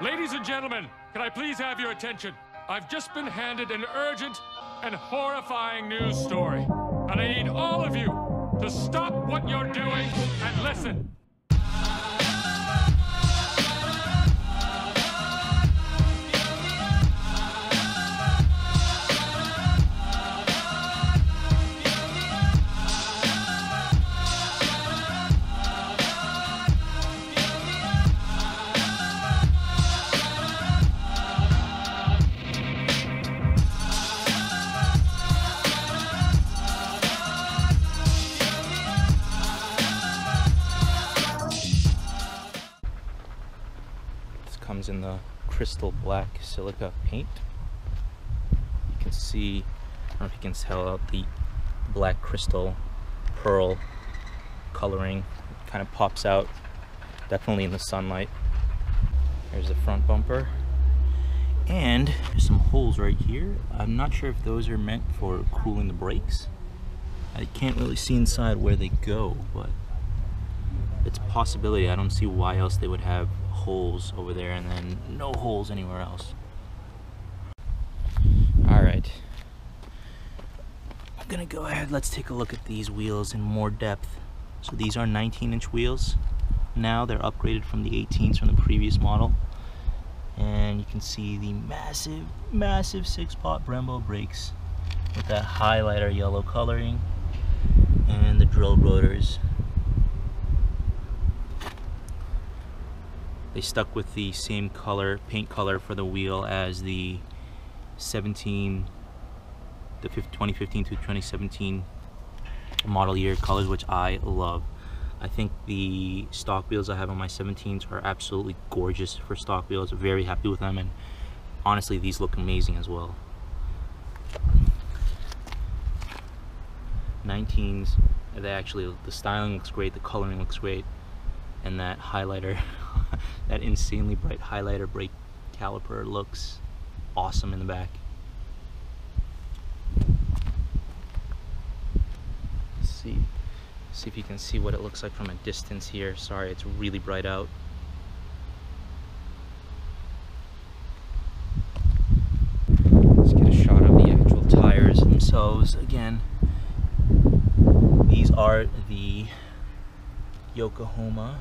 Ladies and gentlemen, can I please have your attention? I've just been handed an urgent and horrifying news story. And I need all of you to stop what you're doing and listen. Comes in the crystal black silica paint. You can see, I don't know if you can tell out the black crystal pearl coloring. It kind of pops out definitely in the sunlight. There's the front bumper, and there's some holes right here. I'm not sure if those are meant for cooling the brakes. I can't really see inside where they go, but it's a possibility. I don't see why else they would have holes over there and then no holes anywhere else. All right, I'm gonna go ahead. Let's take a look at these wheels in more depth. So these are 19-inch wheels. Now they're upgraded from the 18s from the previous model, and you can see the massive 6-pot Brembo brakes with that highlighter yellow coloring and the drilled rotors. They stuck with the same color, paint color for the wheel as the 2015 to 2017 model year colors, which I love. I think the stock wheels I have on my 17s are absolutely gorgeous for stock wheels. Very happy with them, and honestly these look amazing as well. 19s, the styling looks great, the coloring looks great, and that highlighter that insanely bright highlighter brake caliper looks awesome in the back. Let's see if you can see what it looks like from a distance here. Sorry, it's really bright out. Let's get a shot of the actual tires themselves again. These are the Yokohama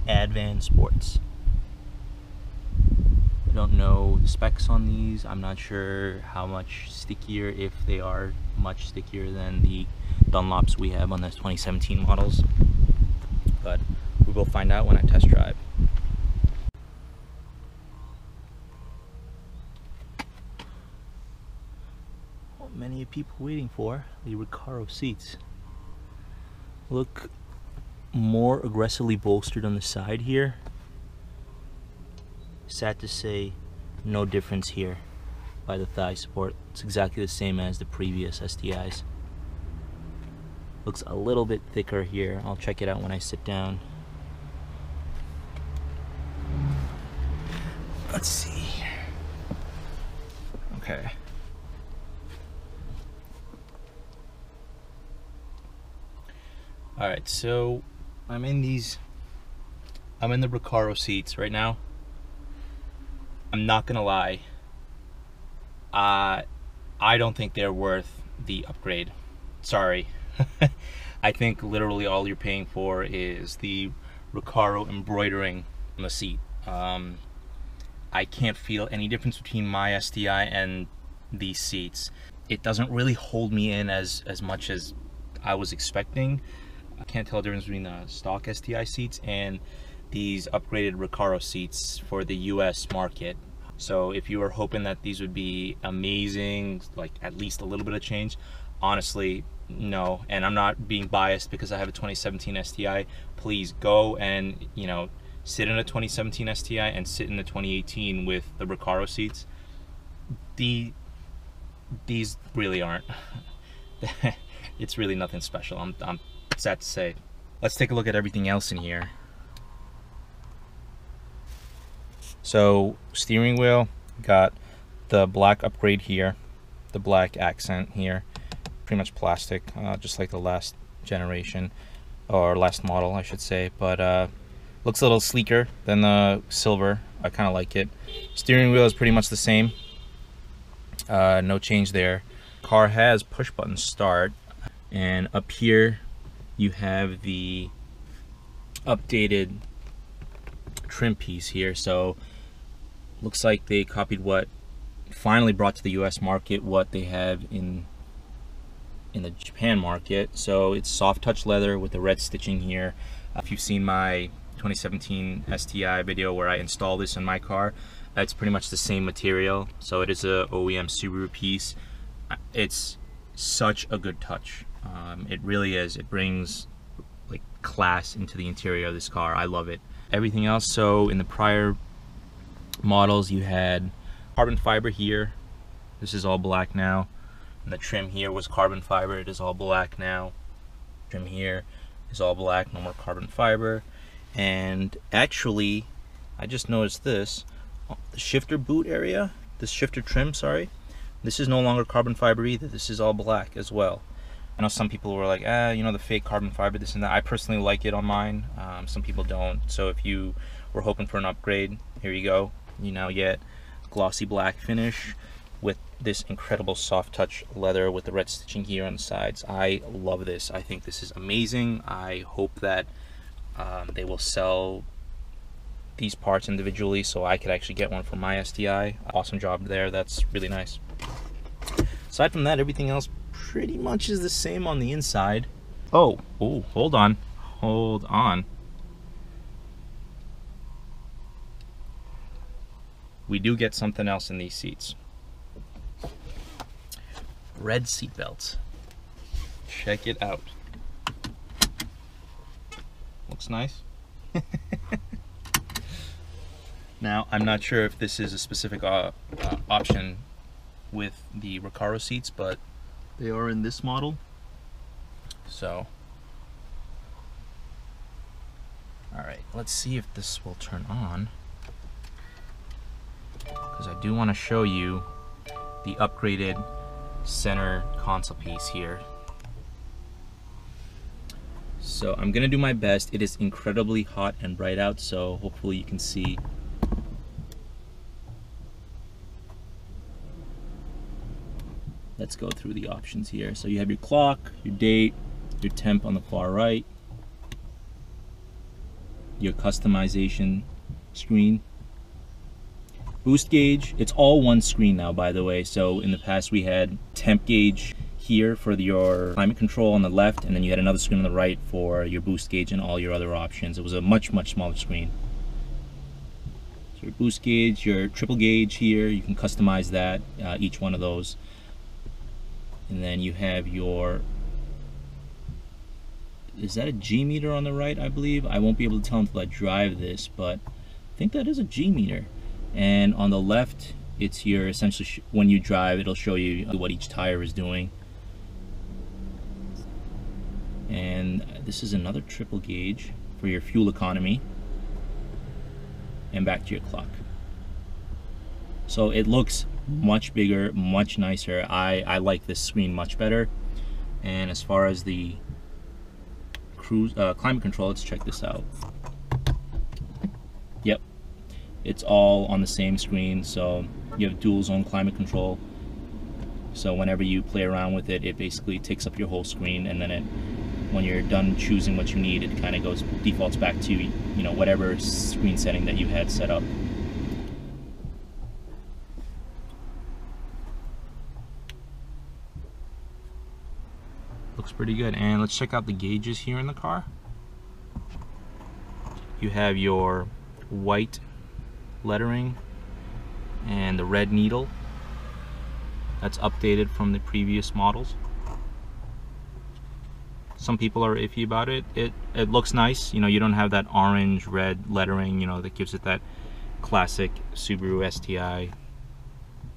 Advan Sports. I don't know the specs on these. I'm not sure how much stickier, if they are much stickier than the Dunlops we have on the 2017 models, but we will find out when I test drive. What many people waiting for, the Recaro seats. Look more aggressively bolstered on the side here. Sad to say, no difference here by the thigh support. It's exactly the same as the previous STIs. Looks a little bit thicker here. I'll check it out when I sit down. Let's see. Okay. All right, so I'm in the Recaro seats right now. I'm not gonna lie, I don't think they're worth the upgrade. Sorry. I think literally all you're paying for is the Recaro embroidering on the seat. I can't feel any difference between my STI and these seats. It doesn't really hold me in as much as I was expecting. I can't tell the difference between the stock STI seats and these upgraded Recaro seats for the US market. So if you were hoping that these would be amazing, like at least a little bit of change, honestly, no. And I'm not being biased because I have a 2017 STI. Please go and, you know, sit in a 2017 STI and sit in the 2018 with the Recaro seats. These really aren't. It's really nothing special. I'm sad to say. Let's take a look at everything else in here. So steering wheel, got the black upgrade here, the black accent here, pretty much plastic, just like the last generation, or last model I should say, but Looks a little sleeker than the silver. I kind of like it. Steering wheel is pretty much the same. No change there. Car has push button start, and up here you have the updated trim piece here. So looks like they copied what finally brought to the US market what they have in the Japan market. So it's soft touch leather with the red stitching here. If you've seen my 2017 STI video where I install this in my car, it's pretty much the same material. So it is a OEM Subaru piece. It's such a good touch. It really is. It brings like class into the interior of this car. I love it. Everything else, so in the prior models you had carbon fiber here. This is all black now. And the trim here was carbon fiber. It is all black now. Trim here is all black, no more carbon fiber. And actually, I just noticed this, the shifter boot area, this shifter trim, sorry, this is no longer carbon fiber either. This is all black as well. I know some people were like, you know, the fake carbon fiber, this and that. I personally like it on mine. Some people don't. So if you were hoping for an upgrade, here you go. You now get glossy black finish with this incredible soft touch leather with the red stitching here on the sides. I love this. I think this is amazing. I hope that they will sell these parts individually so I could actually get one for my STI. Awesome job there. That's really nice. Aside from that, everything else pretty much is the same on the inside. Oh, hold on. Hold on. We do get something else in these seats. Red seat belts. Check it out. Looks nice. Now, I'm not sure if this is a specific option with the Recaro seats, but they are in this model. So, all right, let's see if this will turn on, because I do want to show you the upgraded center console piece here. So I'm gonna do my best. It is incredibly hot and bright out, so hopefully you can see. Let's go through the options here. So you have your clock, your date, your temp on the far right, your customization screen, boost gauge. It's all one screen now, by the way. So in the past we had temp gauge here for your climate control on the left, and then you had another screen on the right for your boost gauge and all your other options. It was a much smaller screen. So your boost gauge, your triple gauge here, you can customize that, each one of those. And then you have your, is that a G meter on the right, I believe? I won't be able to tell until I drive this, but I think that is a G meter. And on the left, it's your essentially, when you drive, it'll show you what each tire is doing. And this is another triple gauge for your fuel economy. And back to your clock. So it looks much bigger, much nicer. I like this screen much better. And as far as the cruise climate control, let's check this out. Yep, it's all on the same screen. So you have dual zone climate control. So whenever you play around with it, it basically takes up your whole screen, and then when you're done choosing what you need, it kind of defaults back to, you know, whatever screen setting that you had set up. Looks pretty good. And let's check out the gauges here in the car. You have your white lettering and the red needle. That's updated from the previous models. Some people are iffy about it. It looks nice. You know, you don't have that orange red lettering, you know, that gives it that classic Subaru STI,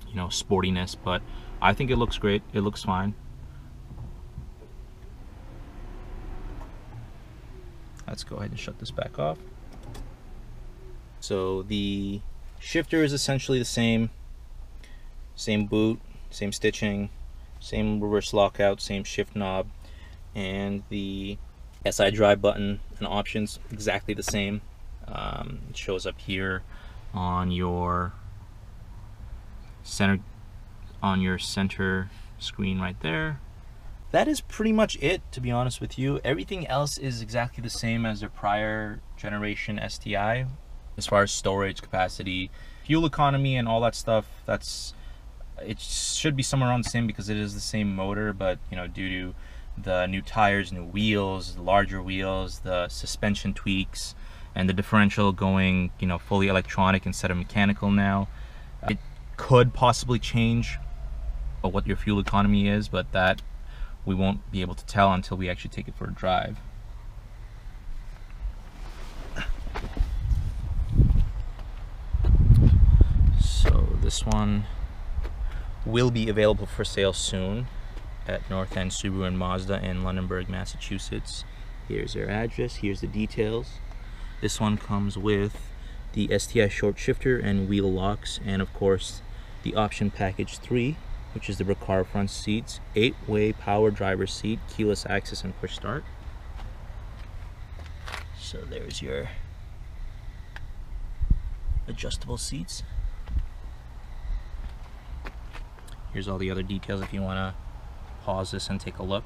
you know, sportiness, but I think it looks great. It looks fine. Let's go ahead and shut this back off. So the shifter is essentially the same boot, same stitching, same reverse lockout, same shift knob, and the SI drive button and options exactly the same. It shows up here on your center screen right there. That is pretty much it, to be honest with you. Everything else is exactly the same as their prior generation STI. As far as storage capacity, fuel economy, and all that stuff, it should be somewhere around the same because it is the same motor, but you know, due to the new tires, new wheels, larger wheels, the suspension tweaks, and the differential going, you know, fully electronic instead of mechanical now, it could possibly change what your fuel economy is, but that we won't be able to tell until we actually take it for a drive. So this one will be available for sale soon at North End Subaru and Mazda in Lunenburg, Massachusetts. Here's their address, here's the details. This one comes with the STI short shifter and wheel locks, and of course the option package 3, which is the Recaro front seats, 8-way power driver's seat, keyless access, and push start. So there's your adjustable seats. Here's all the other details if you want to pause this and take a look.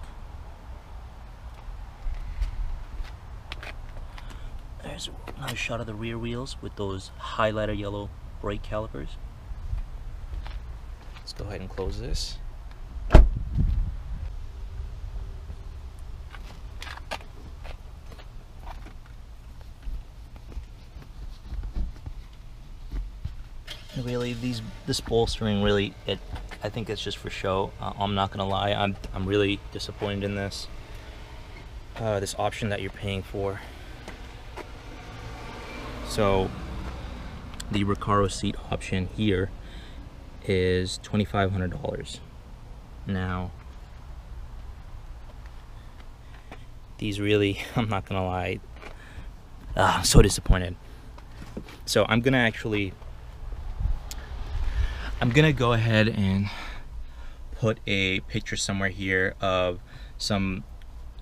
There's another shot of the rear wheels with those highlighter yellow brake calipers. Let's go ahead and close this. Really, this bolstering, really, I think it's just for show. I'm not gonna lie, I'm really disappointed in this. This option that you're paying for. So the Recaro seat option here is $2,500. Now, these really, I'm not gonna lie, I'm so disappointed. So I'm gonna go ahead and put a picture somewhere here of some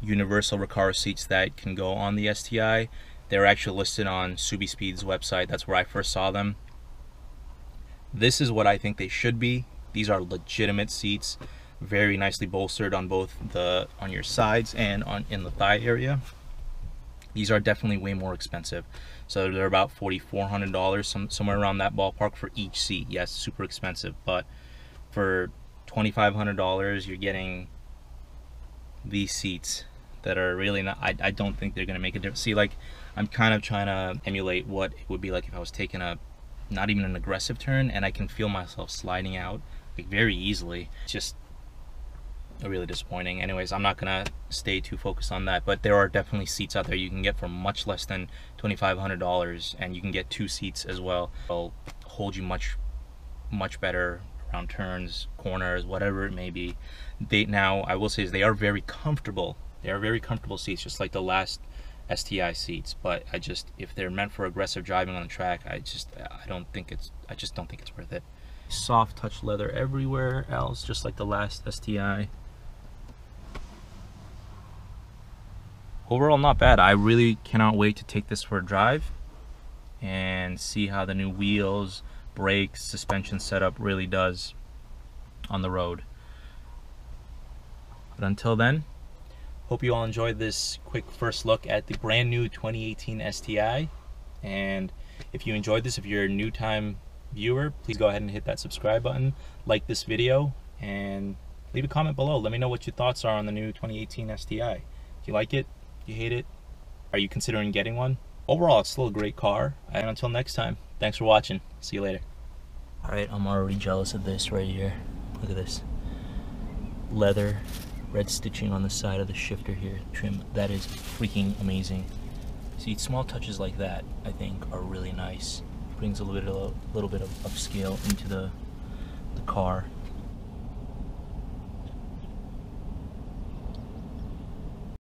universal Recaro seats that can go on the STI. They're actually listed on Subispeed's website. That's where I first saw them. This is what I think they should be. These are legitimate seats, very nicely bolstered on both on your sides and in the thigh area. These are definitely way more expensive. So they're about $4,400, somewhere around that ballpark for each seat. Yes, super expensive, but for $2,500 you're getting these seats that are really not, I don't think they're gonna make a difference. See, like, I'm kind of trying to emulate what it would be like if I was taking not even an aggressive turn, and I can feel myself sliding out like very easily. It's just really disappointing. Anyways, I'm not gonna stay too focused on that, but there are definitely seats out there you can get for much less than $2,500, and you can get 2 seats as well. They'll hold you much better around turns, corners, whatever it may be. Now I will say is they are very comfortable. They are very comfortable seats, just like the last STI seats, but if they're meant for aggressive driving on the track, I just don't think it's worth it. Soft touch leather everywhere else, just like the last STI. Overall, not bad. I really cannot wait to take this for a drive and see how the new wheels, brakes, suspension setup really does on the road. But until then, hope you all enjoyed this quick first look at the brand new 2018 STI. And if you enjoyed this, if you're a new time viewer, please go ahead and hit that subscribe button, like this video, and leave a comment below. Let me know what your thoughts are on the new 2018 STI. Do you like it? Do you hate it? Are you considering getting one? Overall, it's still a great car. And until next time, thanks for watching. See you later. Alright, I'm already jealous of this right here. Look at this. Leather, red stitching on the side of the shifter here, trim. That is freaking amazing. See, small touches like that, I think, are really nice. Brings a little bit of upscale into the car.